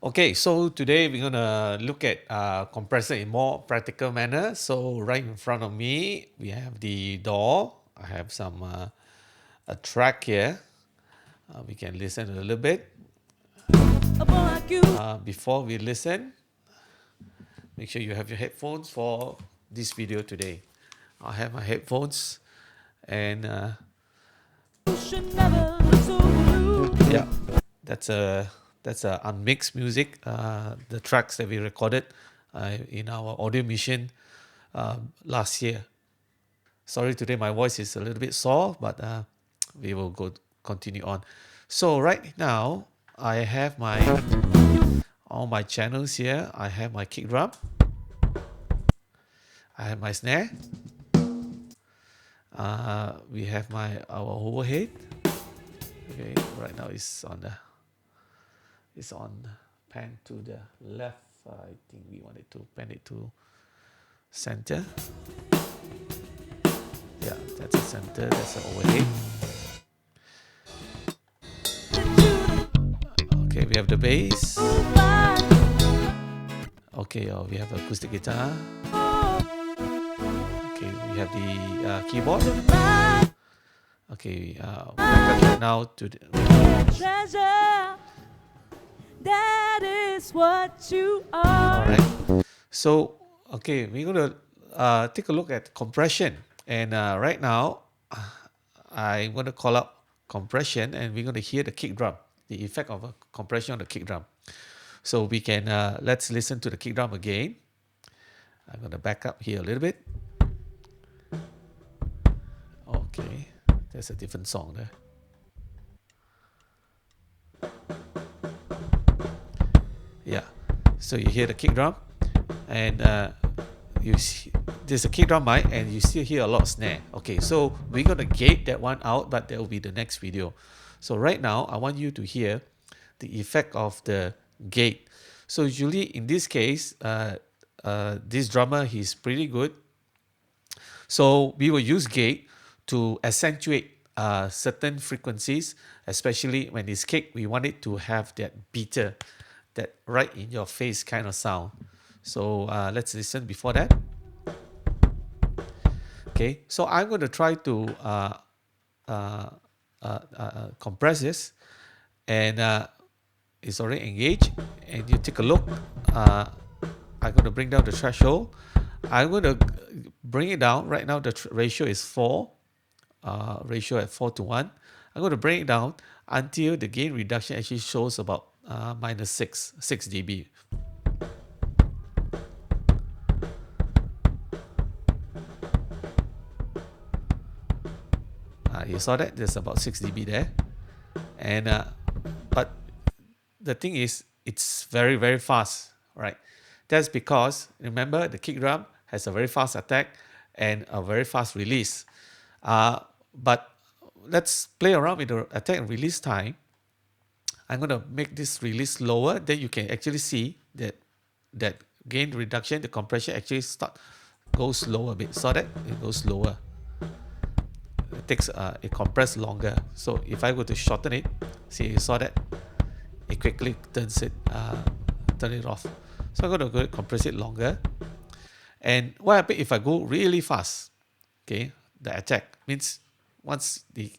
Okay, so today we're gonna look at compressor in more practical manner. So right in front of me, we have the door. I have some a track here. We can listen a little bit. Before we listen, make sure you have your headphones for this video today. I have my headphones, and yeah, that's a unmixed music. The tracks that we recorded in our audio mission last year. Sorry, today my voice is a little bit sore, but we will continue on. So right now, I have all my channels here. I have my kick drum. I have my snare. We have our overhead. Okay, right now it's on pan to the left. I think we wanted to pan it to center. Yeah, that's the center. That's the overhead. Okay, we have the bass. Okay, we have acoustic guitar. Okay, we have the keyboard. Okay, back up right now to the treasure. That is what you are. All right. So, okay, we're gonna take a look at compression, and right now, I'm gonna call up compression, and we're gonna hear the kick drum, the effect of a compression on the kick drum. So we can let's listen to the kick drum again. I'm gonna back up here a little bit. Okay, there's a different song there. Yeah, so you hear the kick drum, and you see there's a kick drum mic, and you still hear a lot of snare. Okay, so we're gonna gate that one out, but that will be the next video. So right now, I want you to hear the effect of the gate. So usually in this case, this drummer, he's pretty good. So we will use gate to accentuate certain frequencies, especially when it's kick. We want it to have that beater, that right in your face kind of sound. So let's listen before that. Okay, so I'm going to try to compress this, and it's already engaged. And you take a look. I'm going to bring down the threshold. I'm going to bring it down. Right now, the ratio is 4. Ratio at 4:1. I'm going to bring it down until the gain reduction actually shows about minus 6 dB. You saw that? There's about 6 dB there. And but the thing is, it's very, very fast, right? That's because, remember, the kick drum has a very fast attack and a very fast release. But let's play around with the attack and release time. I'm going to make this release lower. Then you can actually see that gain reduction, the compression actually goes lower a bit. Saw that? It goes lower. It compresses longer. So if I go to shorten it, see, you saw that? It quickly turn it off. So I'm going to compress it longer. And what happens if I go really fast? Okay, the attack means once the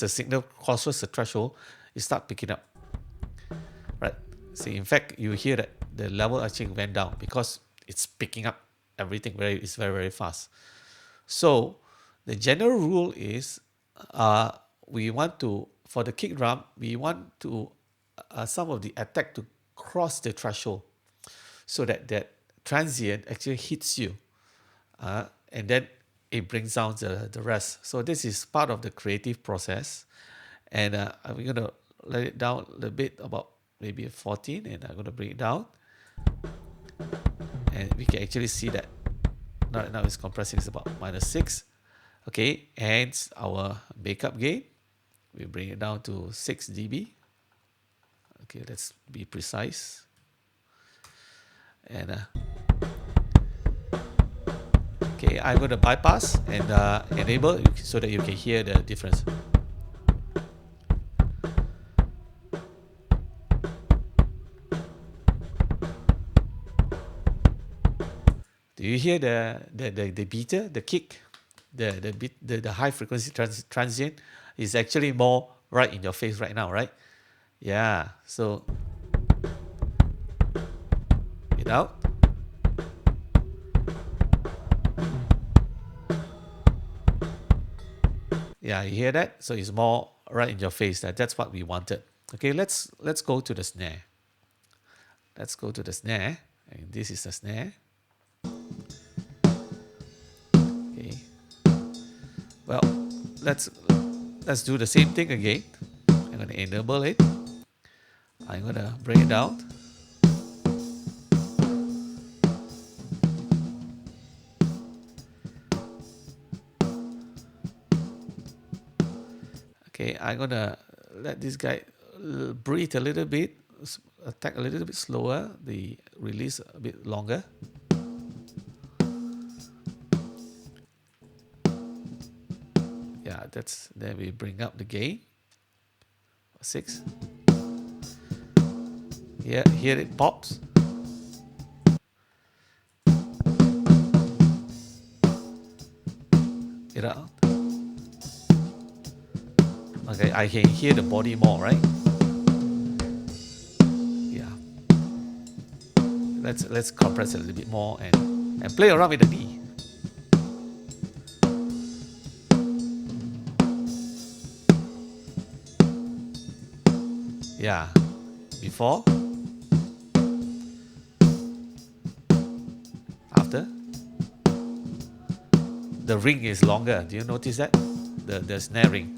signal crosses the threshold, it starts picking up. Right? See, in fact, you hear that the level actually went down because it's picking up everything it's very, very fast. So the general rule is we want to, for the kick drum, we want to some of the attack to cross the threshold so that transient actually hits you, and then it brings down the rest. So this is part of the creative process, and I'm going to let it down a little bit, about maybe 14, and I'm going to bring it down, and we can actually see that right now it's compressing. It's about minus 6. Okay, hence our backup gain. We bring it down to 6 dB. Okay, let's be precise. And okay, I'm going to bypass and enable so that you can hear the difference. Do you hear the beater, the kick, the high frequency transient is actually more right in your face right now, right? Yeah. So it out. Yeah, you hear that? So it's more right in your face. That's what we wanted. Okay, let's go to the snare. Let's go to the snare. And this is the snare. Okay. Well, let's do the same thing again. I'm gonna enable it. I'm gonna bring it down. Okay, I'm gonna let this guy breathe a little bit, attack a little bit slower, the release a bit longer. Yeah, then we bring up the gain. 6. Yeah, here it pops. Get out. Okay, I can hear the body more, right? Yeah. Let's compress it a little bit more and play around with the knee. Yeah. Before. After. The ring is longer. Do you notice that? The snare ring.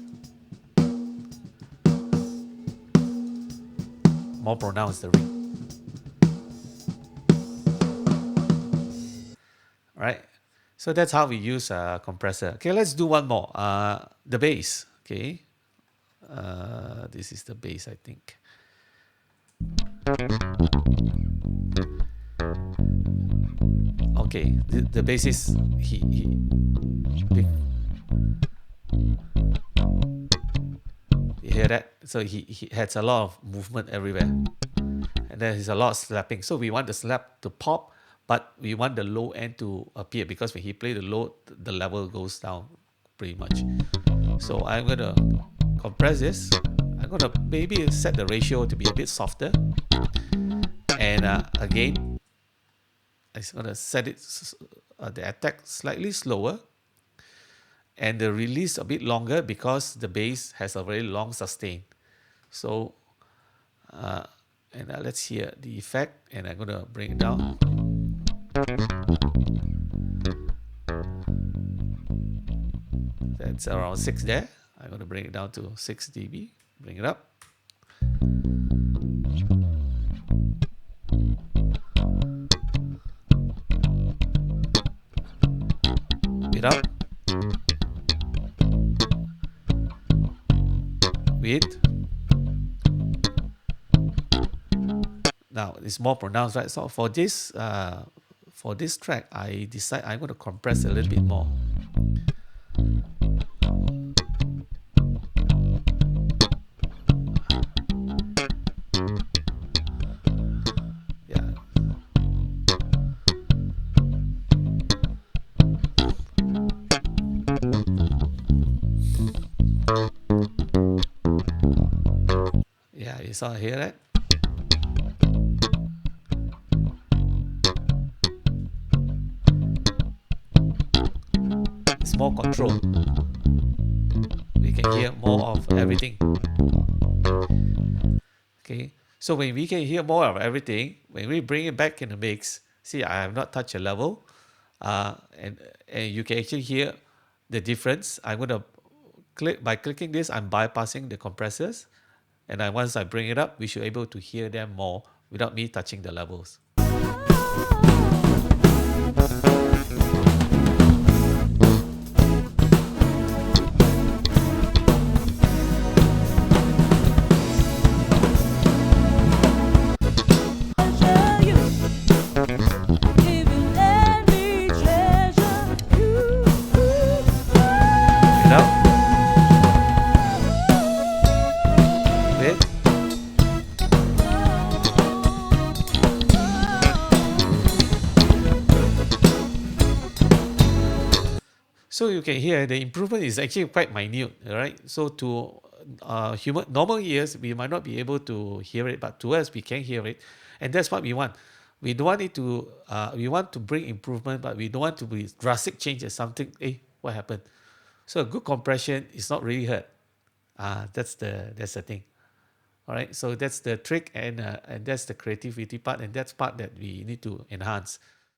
More pronounced, the ring. Right? So that's how we use a compressor. Okay, let's do one more. The bass. Okay. This is the bass, I think. Okay, the bass is you hear that? So he has a lot of movement everywhere. And there is a lot of slapping. So we want the slap to pop, but we want the low end to appear, because when he plays the low, the level goes down pretty much. So I'm going to compress this. I'm going to maybe set the ratio to be a bit softer. And again, I'm going to set it the attack slightly slower and the release a bit longer, because the bass has a very long sustain. So and let's hear the effect, and I'm going to bring it down. That's around 6 there. I'm going to bring it down to 6 dB. Bring it up. It up. With. Now it's more pronounced, right? So for this track, I decide I'm going to compress a little bit more. Yeah. Yeah, you saw hear that? More control. We can hear more of everything. Okay, so when we can hear more of everything, when we bring it back in the mix, see, I have not touched a level, and you can actually hear the difference. I'm going to by clicking this, I'm bypassing the compressors, and once I bring it up, we should be able to hear them more without me touching the levels. So you can hear the improvement is actually quite minute, all right? So to human normal ears, we might not be able to hear it, but to us, we can hear it, and that's what we want. We don't want it to. We want to bring improvement, but we don't want to be drastic change as something. What happened? So a good compression is not really heard. That's the thing. All right. So that's the trick, and that's the creativity part, and that's part that we need to enhance.